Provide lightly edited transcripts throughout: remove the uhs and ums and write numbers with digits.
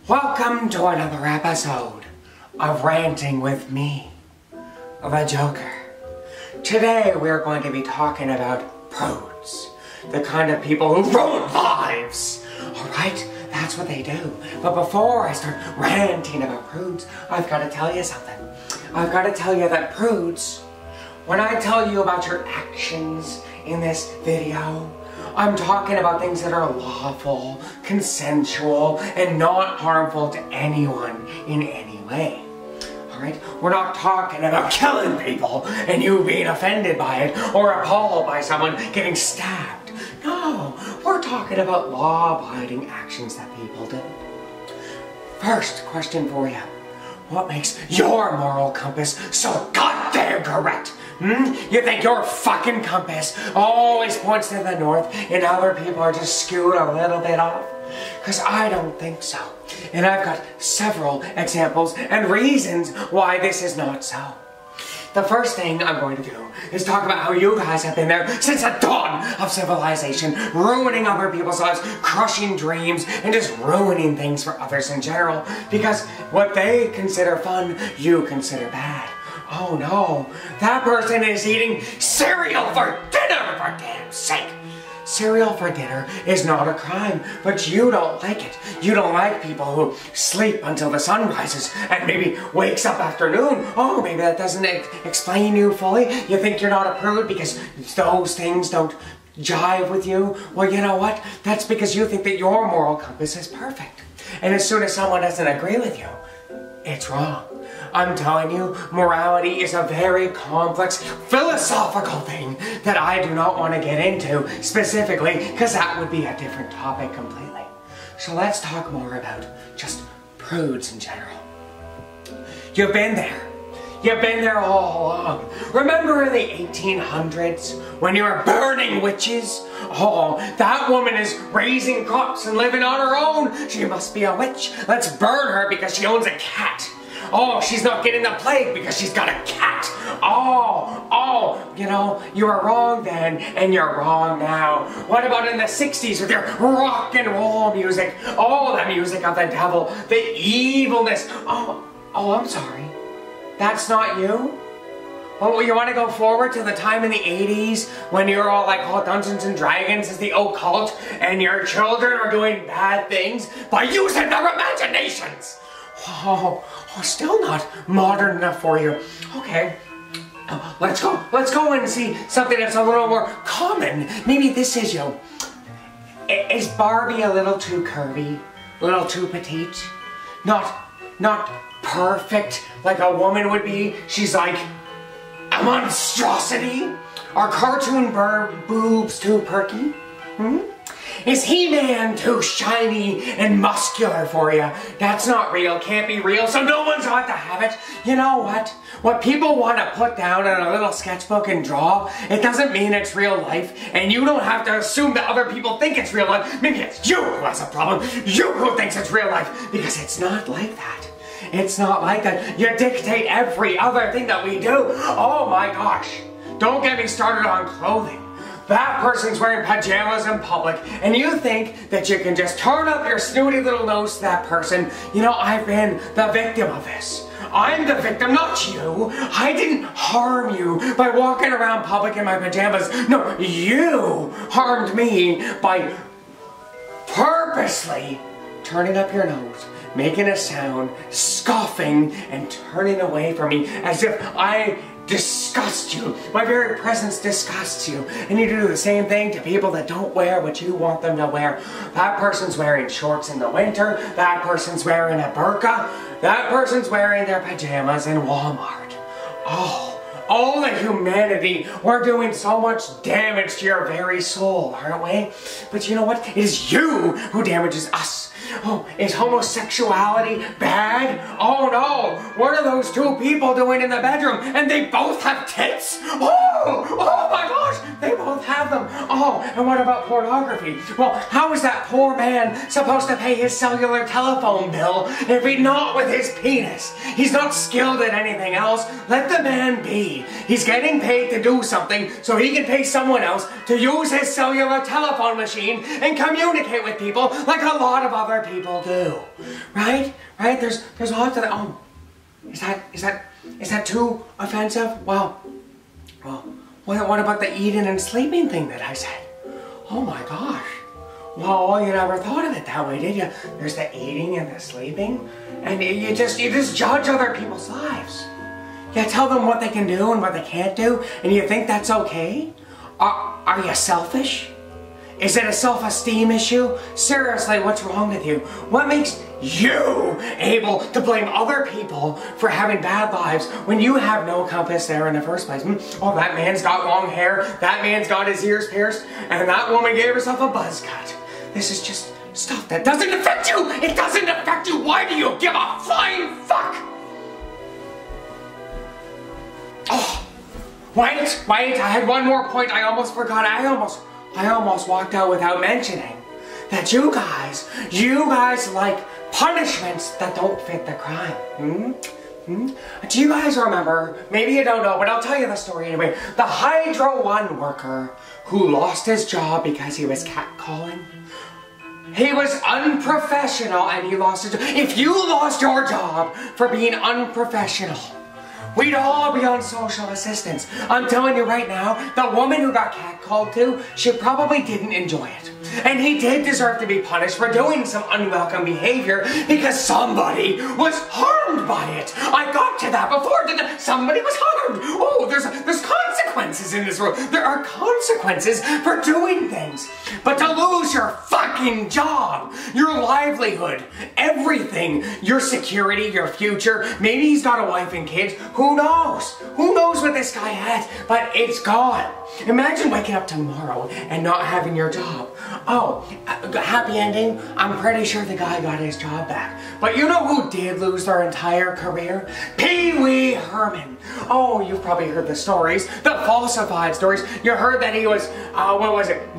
Welcome to another episode of Ranting with me, the Joker. Today we're going to be talking about prudes, the kind of people who ruin lives. Alright, that's what they do. But before I start ranting about prudes, I've got to tell you something. I've got to tell you that prudes, when I tell you about your actions in this video, I'm talking about things that are lawful, consensual, and not harmful to anyone in any way. Alright? We're not talking about killing people and you being offended by it or appalled by someone getting stabbed. No, we're talking about law-abiding actions that people do. First question for you. What makes your moral compass so goddamn correct? You think your fucking compass always points to the north and other people are just skewed a little bit off? Because I don't think so. And I've got several examples and reasons why this is not so. The first thing I'm going to do is talk about how you guys have been there since the dawn of civilization, ruining other people's lives, crushing dreams, and just ruining things for others in general. Because what they consider fun, you consider bad. Oh no, that person is eating cereal for dinner, for damn sake. Cereal for dinner is not a crime, but you don't like it. You don't like people who sleep until the sun rises and maybe wakes up after noon. Oh, maybe that doesn't explain you fully. You think you're not a prude because those things don't jive with you? Well, you know what? That's because you think that your moral compass is perfect. And as soon as someone doesn't agree with you, it's wrong. I'm telling you, morality is a very complex, philosophical thing that I do not want to get into specifically, because that would be a different topic completely. So let's talk more about just prudes in general. You've been there. You've been there all along. Remember in the 1800s when you were burning witches? Oh, that woman is raising crops and living on her own. She must be a witch. Let's burn her because she owns a cat. Oh, she's not getting the plague because she's got a cat. You know, you were wrong then, and you're wrong now. What about in the 60s with your rock and roll music? Oh, the music of the devil, the evilness. Oh, I'm sorry. That's not you? Oh, you want to go forward to the time in the 80s when you're all like, oh, Dungeons and Dragons is the occult, and your children are doing bad things by using their imaginations? Oh, still not modern enough for you. Okay, let's go and see something that's a little more common. Maybe this is you. Is Barbie a little too curvy? A little too petite? Not perfect like a woman would be? She's like a monstrosity? Are cartoon boobs too perky? Is He-Man too shiny and muscular for you? That's not real, can't be real, so no one's ought to have it. You know what? What people want to put down in a little sketchbook and draw, it doesn't mean it's real life, and you don't have to assume that other people think it's real life. Maybe it's you who has a problem, you who thinks it's real life, because it's not like that. It's not like that. You dictate every other thing that we do. Oh my gosh. Don't get me started on clothing. That person's wearing pajamas in public, and you think that you can just turn up your snooty little nose to that person. You know, I've been the victim of this. I'm the victim, not you. I didn't harm you by walking around public in my pajamas. No, you harmed me by purposely turning up your nose, making a sound, scoffing, and turning away from me as if I disgust you. My very presence disgusts you. And you do the same thing to people that don't wear what you want them to wear. That person's wearing shorts in the winter. That person's wearing a burqa. That person's wearing their pajamas in Walmart. Oh, all the humanity, we're doing so much damage to your very soul, aren't we? But you know what? It is you who damages us. Oh, is homosexuality bad? Oh no! What are those two people doing in the bedroom? And they both have tits? Oh my gosh! They both have them. Oh, and what about pornography? Well, how is that poor man supposed to pay his cellular telephone bill if he's not with his penis? He's not skilled at anything else. Let the man be. He's getting paid to do something so he can pay someone else to use his cellular telephone machine and communicate with people like a lot of other other people do. Right? Right? There's lots of that. Oh, is that too offensive? Well, what about the eating and sleeping thing that I said? Oh my gosh. Well, you never thought of it that way, did you? There's the eating and the sleeping, and you just judge other people's lives. You tell them what they can do and what they can't do, and you think that's okay? Are you selfish? Is it a self-esteem issue? Seriously, what's wrong with you? What makes you able to blame other people for having bad lives when you have no compass there in the first place? Oh, that man's got long hair, that man's got his ears pierced, and that woman gave herself a buzz cut. This is just stuff that doesn't affect you! It doesn't affect you! Why do you give a flying fuck? Oh, wait, I had one more point I almost forgot. I almost walked out without mentioning that you guys like punishments that don't fit the crime. Do you guys remember, maybe you don't know, but I'll tell you the story anyway, the Hydro One worker who lost his job because he was catcalling? He was unprofessional and he lost his job. If you lost your job for being unprofessional, we'd all be on social assistance. I'm telling you right now, the woman who got catcalled to, she probably didn't enjoy it. And he did deserve to be punished for doing some unwelcome behavior because somebody was harmed by it. I got to that before. Somebody was harmed. Oh, there's consequences in this world. There are consequences for doing things. But to lose your fucking job, your livelihood, everything, your security, your future, maybe he's got a wife and kids, who knows? Who knows what this guy had? But it's gone. Imagine waking up tomorrow and not having your job. Oh, happy ending? I'm pretty sure the guy got his job back. But you know who did lose their entire career? Pee Wee Herman. Oh, you've probably heard the stories, the falsified stories. You heard that he was,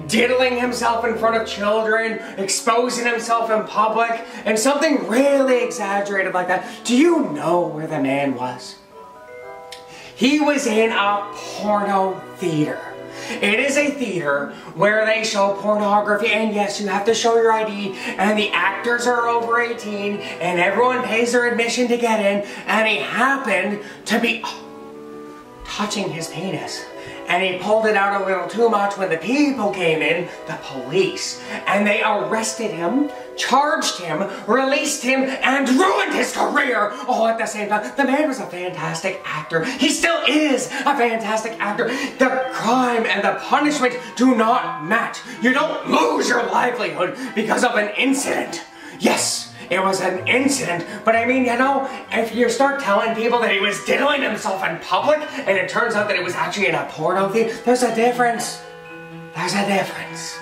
diddling himself in front of children, exposing himself in public, and something really exaggerated like that. Do you know where the man was? He was in a porno theater. It is a theater where they show pornography, and yes, you have to show your ID, and the actors are over 18, and everyone pays their admission to get in, and he happened to be touching his penis. And he pulled it out a little too much when the people came in, the police, and they arrested him, charged him, released him, and ruined his career all at the same time. The man was a fantastic actor. He still is a fantastic actor. The crime and the punishment do not match. You don't lose your livelihood because of an incident. Yes, it was an incident, but I mean, you know, if you start telling people that he was diddling himself in public and it turns out that it was actually in a porno theater, there's a difference. There's a difference.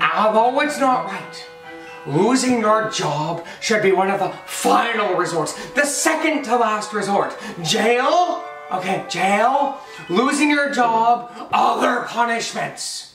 Although it's not right, losing your job should be one of the final resorts, the second to last resort. Jail? Okay, jail, losing your job, other punishments.